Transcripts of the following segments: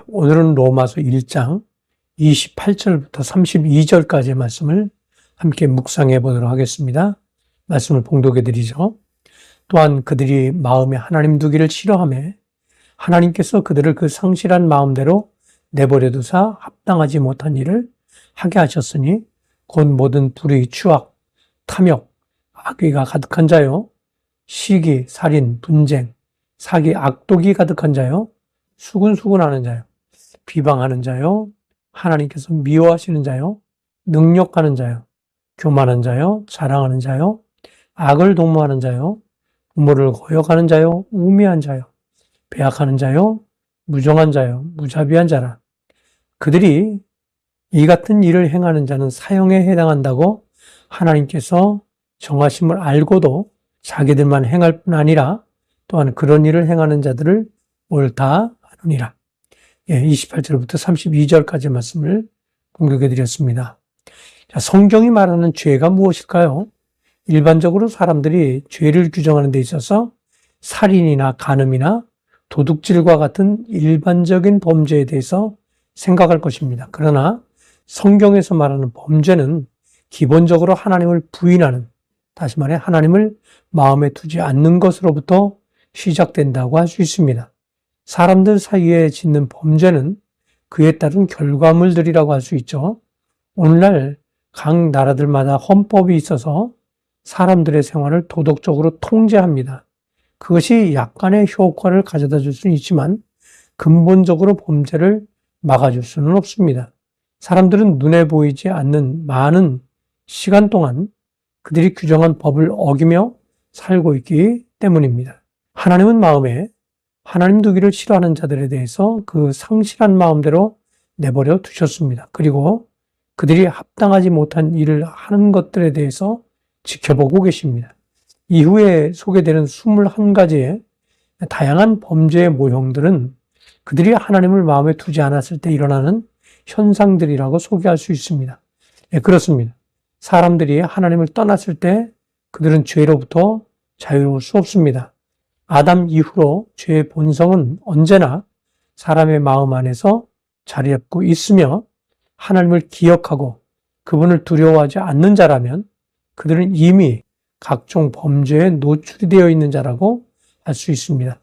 오늘은 로마서 1장 28절부터 32절까지의 말씀을 함께 묵상해 보도록 하겠습니다. 말씀을 봉독해 드리죠. 또한 그들이 마음에 하나님 두기를 싫어하며 하나님께서 그들을 그 상실한 마음대로 내버려 두사 합당하지 못한 일을 하게 하셨으니 곧 모든 불의, 추악, 탐욕, 악의가 가득한 자요, 시기, 살인, 분쟁, 사기, 악독이 가득한 자요, 수군수군하는 자요, 비방하는 자요, 하나님께서 미워하시는 자요, 능욕하는 자요, 교만한 자요, 자랑하는 자요, 악을 도모하는 자요, 부모를 거역하는 자요, 우매한 자요, 배약하는 자요, 무정한 자요, 무자비한 자라. 그들이 이 같은 일을 행하는 자는 사형에 해당한다고 하나님께서 정하심을 알고도 자기들만 행할 뿐 아니라 또한 그런 일을 행하는 자들을 옳다 하느니라. 28절부터 32절까지 말씀을 공격해 드렸습니다. 자, 성경이 말하는 죄가 무엇일까요? 일반적으로 사람들이 죄를 규정하는 데 있어서 살인이나 간음이나 도둑질과 같은 일반적인 범죄에 대해서 생각할 것입니다. 그러나 성경에서 말하는 범죄는 기본적으로 하나님을 부인하는, 다시 말해 하나님을 마음에 두지 않는 것으로부터 시작된다고 할 수 있습니다. 사람들 사이에 짓는 범죄는 그에 따른 결과물들이라고 할 수 있죠. 오늘날 각 나라들마다 헌법이 있어서 사람들의 생활을 도덕적으로 통제합니다. 그것이 약간의 효과를 가져다 줄 수는 있지만 근본적으로 범죄를 막아줄 수는 없습니다. 사람들은 눈에 보이지 않는 많은 시간 동안 그들이 규정한 법을 어기며 살고 있기 때문입니다. 하나님은 마음에 하나님 두기를 싫어하는 자들에 대해서 그 상실한 마음대로 내버려 두셨습니다. 그리고 그들이 합당하지 못한 일을 하는 것들에 대해서 지켜보고 계십니다. 이후에 소개되는 21가지의 다양한 범죄의 모형들은 그들이 하나님을 마음에 두지 않았을 때 일어나는 현상들이라고 소개할 수 있습니다. 그렇습니다. 사람들이 하나님을 떠났을 때 그들은 죄로부터 자유로울 수 없습니다. 아담 이후로 죄의 본성은 언제나 사람의 마음 안에서 자리 잡고 있으며 하나님을 기억하고 그분을 두려워하지 않는 자라면 그들은 이미 각종 범죄에 노출이 되어 있는 자라고 할 수 있습니다.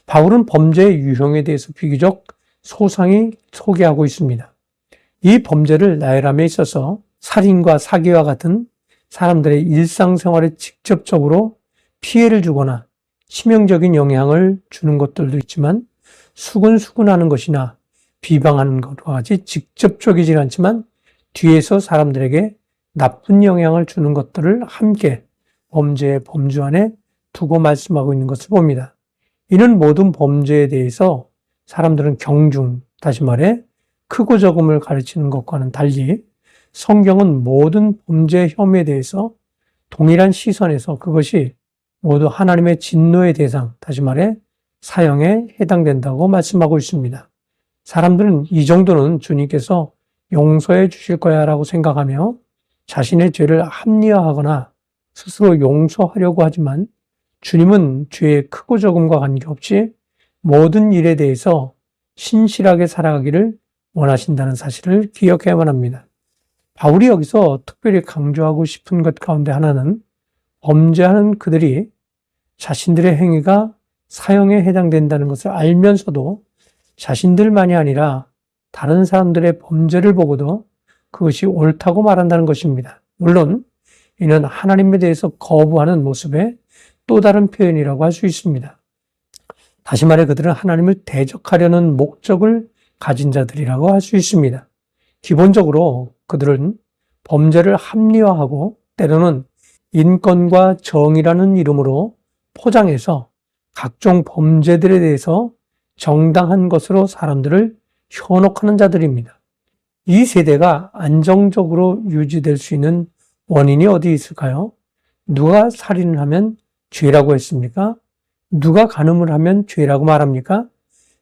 바울은 범죄의 유형에 대해서 비교적 소상히 소개하고 있습니다. 이 범죄를 나열함에 있어서 살인과 사기와 같은 사람들의 일상생활에 직접적으로 피해를 주거나 치명적인 영향을 주는 것들도 있지만 수군수군하는 것이나 비방하는 것과 같이 직접적이지 않지만 뒤에서 사람들에게 나쁜 영향을 주는 것들을 함께 범죄의 범주 안에 두고 말씀하고 있는 것을 봅니다. 이는 모든 범죄에 대해서 사람들은 경중, 다시 말해 크고 적음을 가르치는 것과는 달리 성경은 모든 범죄 혐의에 대해서 동일한 시선에서 그것이 모두 하나님의 진노의 대상, 다시 말해 사형에 해당된다고 말씀하고 있습니다. 사람들은 이 정도는 주님께서 용서해 주실 거야 라고 생각하며 자신의 죄를 합리화하거나 스스로 용서하려고 하지만 주님은 죄의 크고 적음과 관계없이 모든 일에 대해서 신실하게 살아가기를 원하신다는 사실을 기억해야만 합니다. 바울이 여기서 특별히 강조하고 싶은 것 가운데 하나는 범죄하는 그들이 자신들의 행위가 사형에 해당된다는 것을 알면서도 자신들만이 아니라 다른 사람들의 범죄를 보고도 그것이 옳다고 말한다는 것입니다. 물론 이는 하나님에 대해서 거부하는 모습의 또 다른 표현이라고 할 수 있습니다. 다시 말해 그들은 하나님을 대적하려는 목적을 가진 자들이라고 할 수 있습니다. 기본적으로 그들은 범죄를 합리화하고 때로는 인권과 정의라는 이름으로 포장해서 각종 범죄들에 대해서 정당한 것으로 사람들을 현혹하는 자들입니다. 이 세대가 안정적으로 유지될 수 있는 원인이 어디 있을까요? 누가 살인을 하면 죄라고 했습니까? 누가 간음을 하면 죄라고 말합니까?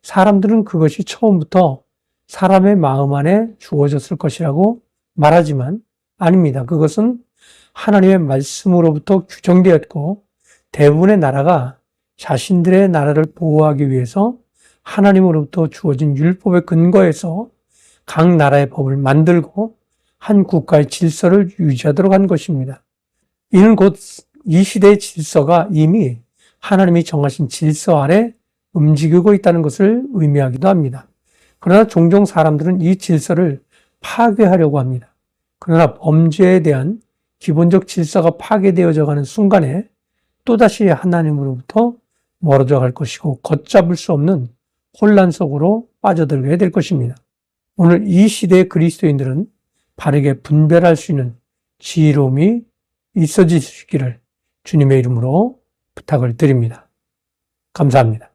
사람들은 그것이 처음부터 사람의 마음 안에 주어졌을 것이라고 말하지만 아닙니다. 그것은 하나님의 말씀으로부터 규정되었고 대부분의 나라가 자신들의 나라를 보호하기 위해서 하나님으로부터 주어진 율법의 근거에서 각 나라의 법을 만들고 한 국가의 질서를 유지하도록 한 것입니다. 이는 곧 이 시대의 질서가 이미 하나님이 정하신 질서 아래 움직이고 있다는 것을 의미하기도 합니다. 그러나 종종 사람들은 이 질서를 파괴하려고 합니다. 그러나 범죄에 대한 기본적 질서가 파괴되어져 가는 순간에 또다시 하나님으로부터 멀어져 갈 것이고 걷잡을 수 없는 혼란 속으로 빠져들게 될 것입니다. 오늘 이 시대의 그리스도인들은 바르게 분별할 수 있는 지혜로움이 있어지시기를 주님의 이름으로 부탁을 드립니다. 감사합니다.